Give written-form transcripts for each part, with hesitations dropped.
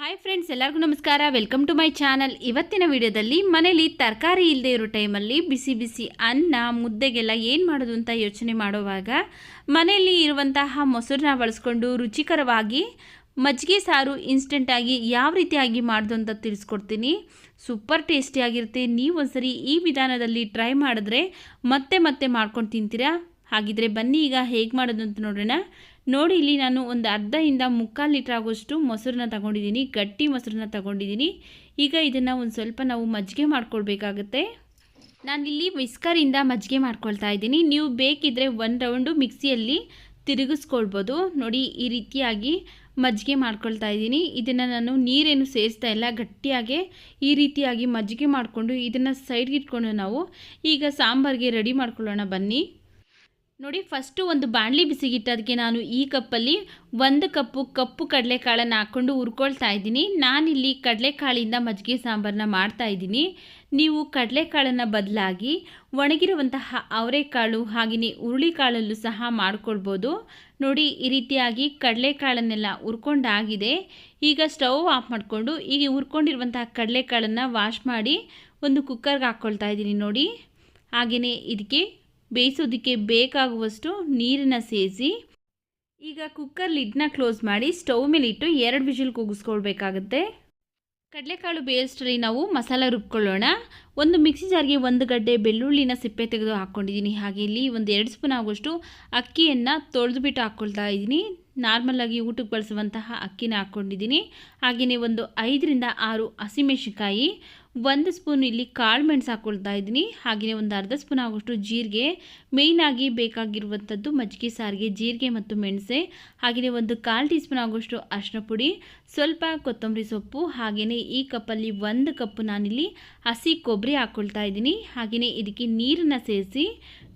Hi friends, ಎಲ್ಲರಿಗೂ ನಮಸ್ಕಾರ. Welcome to my channel. ಇವತ್ತಿನ ವಿಡಿಯೋದಲ್ಲಿ ಮನೇಲಿ ತರಕಾರಿ ಇಲ್ಲದೆ ಇರೋ ಟೈಮಲ್ಲಿ ಬಿಸಿ ಬಿಸಿ ಅನ್ನ ಮುದ್ದೆಗೆಲ್ಲ ಏನು ಮಾಡೋದು ಅಂತ ಯೋಚನೆ ಮಾಡುವಾಗ ಮನೆಯಲ್ಲಿ ಇರುವಂತಹ ಮೊಸರನ್ನ ಬಳಸ್ಕೊಂಡು ರುಚಿಕರವಾಗಿ ಮಜ್ಜಿಗೆ ಸಾರು ಇನ್ಸ್ಟೆಂಟಾಗಿ ಯಾವ ರೀತಿಯಾಗಿ ಮಾಡೋದು ಅಂತ ತಿಳಿಸ್ಕೊಡ್ತೀನಿ. ಸೂಪರ್ ಟೇಸ್ಟಿಯಾಗಿರುತ್ತೆ. ನೀವು ಒಂದ್ಸರಿ ಈ ವಿಧಾನದಲ್ಲಿ ಟ್ರೈ ಮಾಡಿದ್ರೆ ಮತ್ತೆ ಮತ್ತೆ ಮಾಡ್ಕೊಂಡು ತಿಂತೀರಾ. ಹಾಗಿದ್ರೆ ಬನ್ನಿ ಈಗ ಹೇಗೆ ಮಾಡೋದು ಅಂತ ನೋಡೋಣ. ನೋಡಿ, ಇಲ್ಲಿ ನಾನು ಒಂದು ಅರ್ಧದಿಂದ ಮುಕ್ಕಾಲು ಲೀಟ್ರ್ ಆಗೋಷ್ಟು ಮೊಸರನ್ನ ತಗೊಂಡಿದ್ದೀನಿ. ಗಟ್ಟಿ ಮೊಸರನ್ನ ತಗೊಂಡಿದ್ದೀನಿ. ಈಗ ಇದನ್ನು ಒಂದು ಸ್ವಲ್ಪ ನಾವು ಮಜ್ಜಿಗೆ ಮಾಡ್ಕೊಳ್ಬೇಕಾಗತ್ತೆ. ನಾನಿಲ್ಲಿ ವಿಸ್ಕರಿಂದ ಮಜ್ಜಿಗೆ ಮಾಡ್ಕೊಳ್ತಾ ಇದ್ದೀನಿ. ನೀವು ಬೇಕಿದ್ದರೆ ಒಂದು ರೌಂಡು ಮಿಕ್ಸಿಯಲ್ಲಿ ತಿರುಗಿಸ್ಕೊಳ್ಬೋದು. ನೋಡಿ, ಈ ರೀತಿಯಾಗಿ ಮಜ್ಜಿಗೆ ಮಾಡ್ಕೊಳ್ತಾ ಇದ್ದೀನಿ. ಇದನ್ನು ನಾನು ನೀರೇನು ಸೇರಿಸ್ತಾ ಇಲ್ಲ, ಗಟ್ಟಿಯಾಗೆ ಈ ರೀತಿಯಾಗಿ ಮಜ್ಜಿಗೆ ಮಾಡಿಕೊಂಡು ಇದನ್ನು ಸೈಡ್ಗೆ ಇಟ್ಕೊಂಡು ನಾವು ಈಗ ಸಾಂಬಾರಿಗೆ ರೆಡಿ ಮಾಡ್ಕೊಳ್ಳೋಣ ಬನ್ನಿ. ನೋಡಿ, ಫಸ್ಟು ಒಂದು ಬಾಣಲಿ ಬಿಸಿಗಿಟ್ಟೋದಕ್ಕೆ ನಾನು ಈ ಕಪ್ಪಲ್ಲಿ 1 ಕಪ್ಪು ಕಪ್ಪು ಕಡಲೆಕಾಳನ್ನು ಹಾಕ್ಕೊಂಡು ಹುರ್ಕೊಳ್ತಾ ಇದ್ದೀನಿ. ನಾನಿಲ್ಲಿ ಕಡಲೆಕಾಳಿಂದ ಮಜ್ಜಿಗೆ ಸಾಂಬಾರನ್ನ ಮಾಡ್ತಾ ಇದ್ದೀನಿ. ನೀವು ಕಡಲೆಕಾಳನ್ನು ಬದಲಾಗಿ ಒಣಗಿರುವಂತಹ ಅವರೆಕಾಳು ಹಾಗೆಯೇ ಹುರುಳಿಕಾಳಲ್ಲೂ ಸಹ ಮಾಡ್ಕೊಳ್ಬೋದು. ನೋಡಿ, ಈ ರೀತಿಯಾಗಿ ಕಡಲೆಕಾಳನ್ನೆಲ್ಲ ಹುರ್ಕೊಂಡಾಗಿದೆ. ಈಗ ಸ್ಟವ್ ಆಫ್ ಮಾಡಿಕೊಂಡು ಈಗ ಹುರ್ಕೊಂಡಿರುವಂತಹ ಕಡಲೆಕಾಳನ್ನು ವಾಶ್ ಮಾಡಿ ಒಂದು ಕುಕ್ಕರ್ಗೆ ಹಾಕ್ಕೊಳ್ತಾ ಇದ್ದೀನಿ. ನೋಡಿ, ಹಾಗೆಯೇ ಇದಕ್ಕೆ ಬೇಯಿಸೋದಕ್ಕೆ ಬೇಕಾಗುವಷ್ಟು ನೀರನ್ನು ಸೇರಿಸಿ ಈಗ ಕುಕ್ಕರ್ ಲಿಡ್ನ ಕ್ಲೋಸ್ ಮಾಡಿ ಸ್ಟವ್ ಮೇಲೆ ಇಟ್ಟು 2 ವಿಷಲ್ ಕೂಗಿಸ್ಕೊಳ್ಬೇಕಾಗತ್ತೆ. ಕಡಲೆಕಾಳು ಬೇಯಿಸೋಷ್ಟರಲ್ಲಿ ನಾವು ಮಸಾಲ ರುಬ್ಕೊಳ್ಳೋಣ. ಒಂದು ಮಿಕ್ಸಿ ಜಾರ್ಗೆ 1 ಗಡ್ಡೆ ಬೆಳ್ಳುಳ್ಳಿನ ಸಿಪ್ಪೆ ತೆಗೆದು ಹಾಕ್ಕೊಂಡಿದ್ದೀನಿ. ಹಾಗೆ ಇಲ್ಲಿ ಒಂದು 2 ಸ್ಪೂನ್ ಆಗುವಷ್ಟು ಅಕ್ಕಿಯನ್ನು ತೊಳೆದುಬಿಟ್ಟು ಹಾಕ್ಕೊಳ್ತಾ ಇದ್ದೀನಿ. ನಾರ್ಮಲಾಗಿ ಊಟಕ್ಕೆ ಬಳಸುವಂತಹ ಅಕ್ಕಿನ ಹಾಕ್ಕೊಂಡಿದ್ದೀನಿ. ಹಾಗೆಯೇ ಒಂದು 5ರಿಂದ 6 ಹಸಿಮೆಣಸಿನಕಾಯಿ, 1 ಸ್ಪೂನ್ ಇಲ್ಲಿ ಕಾಳು ಮೆಣಸು ಹಾಕ್ಕೊಳ್ತಾ ಇದ್ದೀನಿ. ಹಾಗೆಯೇ ಒಂದು ಅರ್ಧ ಸ್ಪೂನ್ ಆಗುವಷ್ಟು ಜೀರಿಗೆ. ಮೇಯ್ನಾಗಿ ಬೇಕಾಗಿರುವಂಥದ್ದು ಮಜ್ಜಿಗೆ ಸಾರಿಗೆ ಜೀರಿಗೆ ಮತ್ತು ಮೆಣಸೆ. ಹಾಗೆಯೇ ಒಂದು 1/4 ಟೀ ಸ್ಪೂನ್ ಆಗುವಷ್ಟು ಅರಿಶಿನ ಪುಡಿ, ಸ್ವಲ್ಪ ಕೊತ್ತಂಬರಿ ಸೊಪ್ಪು. ಹಾಗೆಯೇ ಈ ಕಪ್ಪಲ್ಲಿ 1 ಕಪ್ಪು ನಾನಿಲ್ಲಿ ಹಸಿ ಕೊಬ್ಬರಿ ಹಾಕ್ಕೊಳ್ತಾ ಇದ್ದೀನಿ. ಹಾಗೆಯೇ ಇದಕ್ಕೆ ನೀರನ್ನು ಸೇರಿಸಿ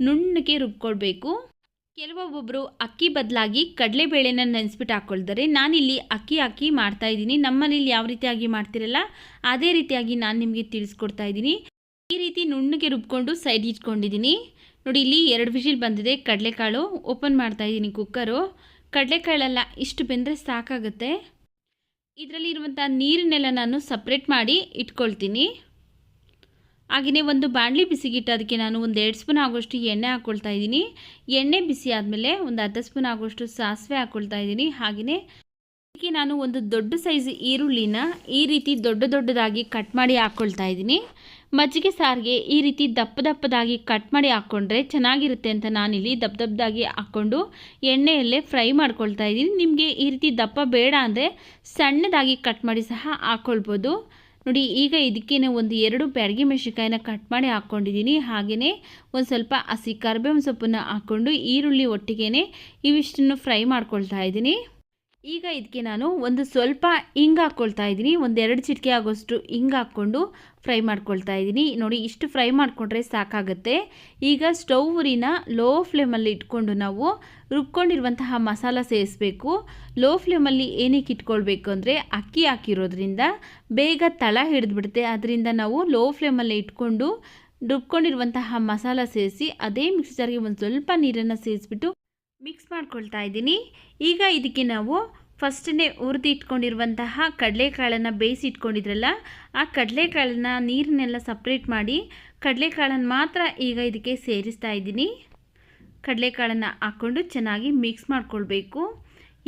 ನುಣ್ಣಗೆ ರುಬ್ಕೊಳ್ಬೇಕು. ಕೆಲವೊಬ್ಬೊಬ್ಬರು ಅಕ್ಕಿ ಬದಲಾಗಿ ಕಡಲೆಬೇಳೆನ ನೆನೆಸ್ಬಿಟ್ಟು ಹಾಕ್ಕೊಳ್ತಾರೆ. ನಾನಿಲ್ಲಿ ಅಕ್ಕಿ ಹಾಕಿ ಮಾಡ್ತಾಯಿದ್ದೀನಿ. ನಮ್ಮನೇಲಿ ಯಾವ ರೀತಿಯಾಗಿ ಮಾಡ್ತಿರಲ್ಲ ಅದೇ ರೀತಿಯಾಗಿ ನಾನು ನಿಮಗೆ ತಿಳಿಸ್ಕೊಡ್ತಾ ಇದ್ದೀನಿ. ಈ ರೀತಿ ನುಣ್ಣಗೆ ರುಬ್ಕೊಂಡು ಸೈಡ್ ಇಟ್ಕೊಂಡಿದ್ದೀನಿ. ನೋಡಿ, ಇಲ್ಲಿ 2 ವಿಷಲ್ ಬಂದಿದೆ. ಕಡಲೆಕಾಳು ಓಪನ್ ಮಾಡ್ತಾಯಿದ್ದೀನಿ ಕುಕ್ಕರು. ಕಡಲೆಕಾಳೆಲ್ಲ ಇಷ್ಟು ಬೆಂದರೆ ಸಾಕಾಗುತ್ತೆ. ಇದರಲ್ಲಿ ಇರುವಂಥ ನೀರನ್ನೆಲ್ಲ ನಾನು ಸಪ್ರೇಟ್ ಮಾಡಿ ಇಟ್ಕೊಳ್ತೀನಿ. ಹಾಗೆಯೇ ಒಂದು ಬಾಣಲಿ ಬಿಸಿಗಿಟ್ಟು ಅದಕ್ಕೆ ನಾನು ಒಂದು 2 ಸ್ಪೂನ್ ಆಗುವಷ್ಟು ಎಣ್ಣೆ ಹಾಕ್ಕೊಳ್ತಾ ಇದ್ದೀನಿ. ಎಣ್ಣೆ ಬಿಸಿ ಆದಮೇಲೆ ಒಂದು ಅರ್ಧ ಸ್ಪೂನ್ ಆಗುವಷ್ಟು ಸಾಸಿವೆ ಹಾಕ್ಕೊಳ್ತಾ ಇದ್ದೀನಿ. ಹಾಗೆಯೇ ಇದಕ್ಕೆ ನಾನು ಒಂದು ದೊಡ್ಡ ಸೈಜ್ ಈರುಳ್ಳಿನ ಈ ರೀತಿ ದೊಡ್ಡದಾಗಿ ಕಟ್ ಮಾಡಿ ಹಾಕ್ಕೊಳ್ತಾ ಇದ್ದೀನಿ. ಮಜ್ಜಿಗೆ ಸಾರಿಗೆ ಈ ರೀತಿ ದಪ್ಪದಾಗಿ ಕಟ್ ಮಾಡಿ ಹಾಕ್ಕೊಂಡ್ರೆ ಚೆನ್ನಾಗಿರುತ್ತೆ ಅಂತ ನಾನಿಲ್ಲಿ ದಪ್ಪದಾಗಿ ಹಾಕ್ಕೊಂಡು ಎಣ್ಣೆಯಲ್ಲೇ ಫ್ರೈ ಮಾಡ್ಕೊಳ್ತಾ ಇದ್ದೀನಿ. ನಿಮಗೆ ಈ ರೀತಿ ದಪ್ಪ ಬೇಡ ಅಂದರೆ ಸಣ್ಣದಾಗಿ ಕಟ್ ಮಾಡಿ ಸಹ ಹಾಕ್ಕೊಳ್ಬೋದು. ನೋಡಿ, ಈಗ ಇದಕ್ಕೆ ಒಂದು 2 ಬ್ಯಾಡಗಿ ಮೆಣಸಿನಕಾಯಿನ ಕಟ್ ಮಾಡಿ ಹಾಕ್ಕೊಂಡಿದ್ದೀನಿ. ಹಾಗೆಯೇ ಒಂದು ಸ್ವಲ್ಪ ಹಸಿ ಕರಿಬೇವಿನ ಸೊಪ್ಪನ್ನು ಹಾಕ್ಕೊಂಡು ಈರುಳ್ಳಿ ಒಟ್ಟಿಗೆ ಇವಿಷ್ಟನ್ನು ಫ್ರೈ ಮಾಡ್ಕೊಳ್ತಾ ಇದ್ದೀನಿ. ಈಗ ಇದಕ್ಕೆ ನಾನು ಒಂದು ಸ್ವಲ್ಪ ಹಿಂಗೆ ಹಾಕ್ಕೊಳ್ತಾ ಇದ್ದೀನಿ. ಒಂದು 2 ಚಿಟಿಕೆ ಆಗೋಷ್ಟು ಹಿಂಗೆ ಹಾಕ್ಕೊಂಡು ಫ್ರೈ ಮಾಡ್ಕೊಳ್ತಾ ಇದ್ದೀನಿ. ನೋಡಿ, ಇಷ್ಟು ಫ್ರೈ ಮಾಡಿಕೊಂಡ್ರೆ ಸಾಕಾಗುತ್ತೆ. ಈಗ ಸ್ಟವ್ ಉರಿನ ಲೋ ಫ್ಲೇಮಲ್ಲಿ ಇಟ್ಕೊಂಡು ನಾವು ರುಬ್ಕೊಂಡಿರುವಂತಹ ಮಸಾಲ ಸೇರಿಸಬೇಕು. ಲೋ ಫ್ಲೇಮಲ್ಲಿ ಏನಕ್ಕೆ ಇಟ್ಕೊಳ್ಬೇಕು ಅಂದರೆ ಅಕ್ಕಿ ಹಾಕಿರೋದ್ರಿಂದ ಬೇಗ ತಳ ಹಿಡಿದ್ಬಿಡುತ್ತೆ. ಅದರಿಂದ ನಾವು ಲೋ ಫ್ಲೇಮಲ್ಲಿ ಇಟ್ಕೊಂಡು ರುಬ್ಕೊಂಡಿರುವಂತಹ ಮಸಾಲ ಸೇರಿಸಿ ಅದೇ ಮಿಕ್ಸಿ ಜಾರ್ಗೆ ಒಂದು ಸ್ವಲ್ಪ ನೀರನ್ನು ಸೇರಿಸ್ಬಿಟ್ಟು ಮಿಕ್ಸ್ ಮಾಡ್ಕೊಳ್ತಾ ಇದ್ದೀನಿ. ಈಗ ಇದಕ್ಕೆ ನಾವು ಫಸ್ಟೇ ಹುರಿದು ಇಟ್ಕೊಂಡಿರುವಂತಹ ಕಡಲೆಕಾಳನ್ನು ಬೇಯಿಸಿ ಇಟ್ಕೊಂಡಿದ್ರಲ್ಲ ಆ ಕಡಲೆಕಾಳನ್ನು ನೀರನ್ನೆಲ್ಲ ಸಪ್ರೇಟ್ ಮಾಡಿ ಕಡಲೆಕಾಳನ್ನು ಮಾತ್ರ ಈಗ ಇದಕ್ಕೆ ಸೇರಿಸ್ತಾ ಇದ್ದೀನಿ. ಕಡಲೆಕಾಳನ್ನು ಹಾಕ್ಕೊಂಡು ಚೆನ್ನಾಗಿ ಮಿಕ್ಸ್ ಮಾಡ್ಕೊಳ್ಬೇಕು.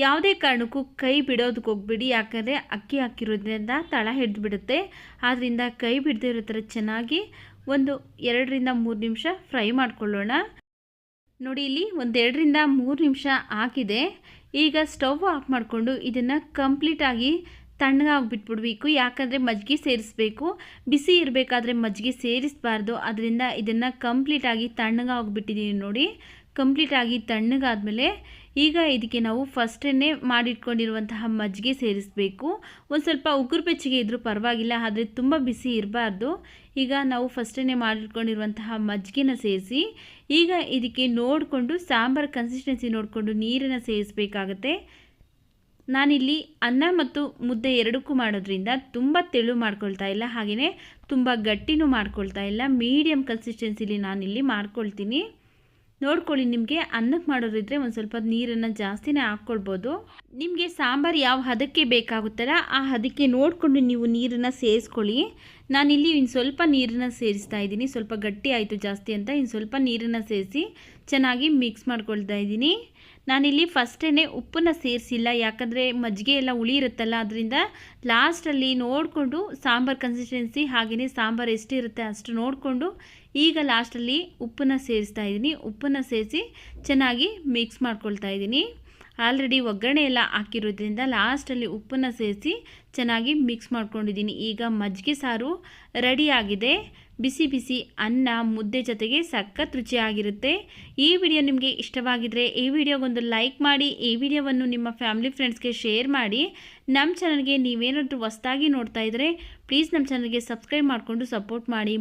ಯಾವುದೇ ಕಾರಣಕ್ಕೂ ಕೈ ಬಿಡೋದಕ್ಕೆ ಹೋಗ್ಬಿಡಿ, ಯಾಕಂದರೆ ಅಕ್ಕಿ ಹಾಕಿರೋದ್ರಿಂದ ತಳ ಹಿಡಿದ್ಬಿಡುತ್ತೆ. ಆದ್ದರಿಂದ ಕೈ ಬಿಡದೇ ಇರೋ ಥರ ಚೆನ್ನಾಗಿ ಒಂದು 2ರಿಂದ 3 ನಿಮಿಷ ಫ್ರೈ ಮಾಡ್ಕೊಳ್ಳೋಣ. ನೋಡಿ, ಇಲ್ಲಿ ಒಂದು 2ರಿಂದ 3 ನಿಮಿಷ ಆಗಿದೆ. ಈಗ ಸ್ಟವ್ ಆಫ್ ಮಾಡಿಕೊಂಡು ಇದನ್ನು ಕಂಪ್ಲೀಟಾಗಿ ತಣ್ಣಗಾಗಿ ಬಿಟ್ಬಿಡ್ಬೇಕು. ಯಾಕಂದರೆ ಮಜ್ಜಿಗೆ ಸೇರಿಸಬೇಕು. ಬಿಸಿ ಇರಬೇಕಾದ್ರೆ ಮಜ್ಜಿಗೆ ಸೇರಿಸಬಾರ್ದು. ಅದರಿಂದ ಇದನ್ನು ಕಂಪ್ಲೀಟಾಗಿ ತಣ್ಣಗಾಗಿಬಿಟ್ಟಿದ್ದೀನಿ. ನೋಡಿ, ಕಂಪ್ಲೀಟಾಗಿ ತಣ್ಣಗಾದ್ಮೇಲೆ ಈಗ ಇದಕ್ಕೆ ನಾವು ಫಸ್ಟೇ ಮಾಡಿಟ್ಕೊಂಡಿರುವಂತಹ ಮಜ್ಜಿಗೆ ಸೇರಿಸಬೇಕು. ಒಂದು ಸ್ವಲ್ಪ ಉಗುರು ಬೆಚ್ಚಗೆ ಇದ್ದರೂ ಪರವಾಗಿಲ್ಲ, ಆದರೆ ತುಂಬ ಬಿಸಿ ಇರಬಾರ್ದು. ಈಗ ನಾವು ಫಸ್ಟೇ ಮಾಡಿಟ್ಕೊಂಡಿರುವಂತಹ ಮಜ್ಜಿಗೆನ ಸೇರಿಸಿ ಈಗ ಇದಕ್ಕೆ ನೋಡಿಕೊಂಡು ಸಾಂಬಾರು ಕನ್ಸಿಸ್ಟೆನ್ಸಿ ನೋಡಿಕೊಂಡು ನೀರನ್ನು ಸೇರಿಸಬೇಕಾಗತ್ತೆ. ನಾನಿಲ್ಲಿ ಅನ್ನ ಮತ್ತು ಮುದ್ದೆ ಎರಡಕ್ಕೂ ಮಾಡೋದ್ರಿಂದ ತುಂಬ ತೆಳು ಮಾಡ್ಕೊಳ್ತಾ ಇಲ್ಲ, ಹಾಗೆಯೇ ತುಂಬ ಗಟ್ಟಿನೂ ಮಾಡ್ಕೊಳ್ತಾ ಇಲ್ಲ. ಮೀಡಿಯಮ್ ಕನ್ಸಿಸ್ಟೆನ್ಸಿಲಿ ನಾನಿಲ್ಲಿ ಮಾಡ್ಕೊಳ್ತೀನಿ. ನೋಡ್ಕೊಳ್ಳಿ. ನಿಮಗೆ ಅನ್ನಕ್ಕೆ ಮಾಡೋರಿದ್ದರೆ ಒಂದು ಸ್ವಲ್ಪ ನೀರನ್ನು ಜಾಸ್ತಿನೇ ಹಾಕ್ಕೊಳ್ಬೋದು. ನಿಮಗೆ ಸಾಂಬಾರು ಯಾವ ಹದಕ್ಕೆ ಬೇಕಾಗುತ್ತಲ್ಲ ಆ ಹದಕ್ಕೆ ನೋಡಿಕೊಂಡು ನೀವು ನೀರನ್ನು ಸೇರಿಸ್ಕೊಳ್ಳಿ. ನಾನಿಲ್ಲಿ ಇನ್ನು ಸ್ವಲ್ಪ ನೀರನ್ನು ಸೇರಿಸ್ತಾ ಇದ್ದೀನಿ. ಸ್ವಲ್ಪ ಗಟ್ಟಿ ಆಯಿತು ಜಾಸ್ತಿ ಅಂತ ಇನ್ನು ಸ್ವಲ್ಪ ನೀರನ್ನು ಸೇರಿಸಿ ಚೆನ್ನಾಗಿ ಮಿಕ್ಸ್ ಮಾಡ್ಕೊಳ್ತಾ ಇದ್ದೀನಿ. ನಾನಿಲ್ಲಿ ಫಸ್ಟೇ ಉಪ್ಪನ್ನು ಸೇರಿಸಿಲ್ಲ, ಯಾಕಂದರೆ ಮಜ್ಜಿಗೆ ಎಲ್ಲ ಹುಳಿ ಇರುತ್ತಲ್ಲ, ಅದರಿಂದ ಲಾಸ್ಟಲ್ಲಿ ನೋಡಿಕೊಂಡು ಸಾಂಬಾರು ಕನ್ಸಿಸ್ಟೆನ್ಸಿ ಹಾಗೆಯೇ ಸಾಂಬಾರು ಎಷ್ಟಿರುತ್ತೆ ಅಷ್ಟು ನೋಡಿಕೊಂಡು ಈಗ ಲಾಸ್ಟಲ್ಲಿ ಉಪ್ಪನ್ನು ಸೇರಿಸ್ತಾ ಇದ್ದೀನಿ. ಉಪ್ಪನ್ನು ಸೇರಿಸಿ ಚೆನ್ನಾಗಿ ಮಿಕ್ಸ್ ಮಾಡ್ಕೊಳ್ತಾ ಇದ್ದೀನಿ. ಆಲ್ರೆಡಿ ಒಗ್ಗರಣೆ ಎಲ್ಲ ಹಾಕಿರೋದ್ರಿಂದ ಲಾಸ್ಟಲ್ಲಿ ಉಪ್ಪನ್ನು ಸೇರಿಸಿ ಚೆನ್ನಾಗಿ ಮಿಕ್ಸ್ ಮಾಡ್ಕೊಂಡಿದ್ದೀನಿ. ಈಗ ಮಜ್ಜಿಗೆ ಸಾರು ರೆಡಿಯಾಗಿದೆ. ಬಿಸಿ ಬಿಸಿ ಅನ್ನ ಮುದ್ದೆ ಜೊತೆಗೆ ಸಖತ್ ರುಚಿಯಾಗಿರುತ್ತೆ. ಈ ವಿಡಿಯೋ ನಿಮಗೆ ಇಷ್ಟವಾಗಿದ್ದರೆ ಈ ವಿಡಿಯೋಗೊಂದು ಲೈಕ್ ಮಾಡಿ, ಈ ವಿಡಿಯೋವನ್ನು ನಿಮ್ಮ ಫ್ಯಾಮಿಲಿ ಫ್ರೆಂಡ್ಸ್ಗೆ ಶೇರ್ ಮಾಡಿ. ನಮ್ಮ ಚಾನಲ್ಗೆ ನೀವೇನಾದರೂ ಹೊಸದಾಗಿ ನೋಡ್ತಾ ಇದ್ದರೆ ಪ್ಲೀಸ್ ನಮ್ಮ ಚಾನಲ್ಗೆ ಸಬ್ಸ್ಕ್ರೈಬ್ ಮಾಡಿಕೊಂಡು ಸಪೋರ್ಟ್ ಮಾಡಿ.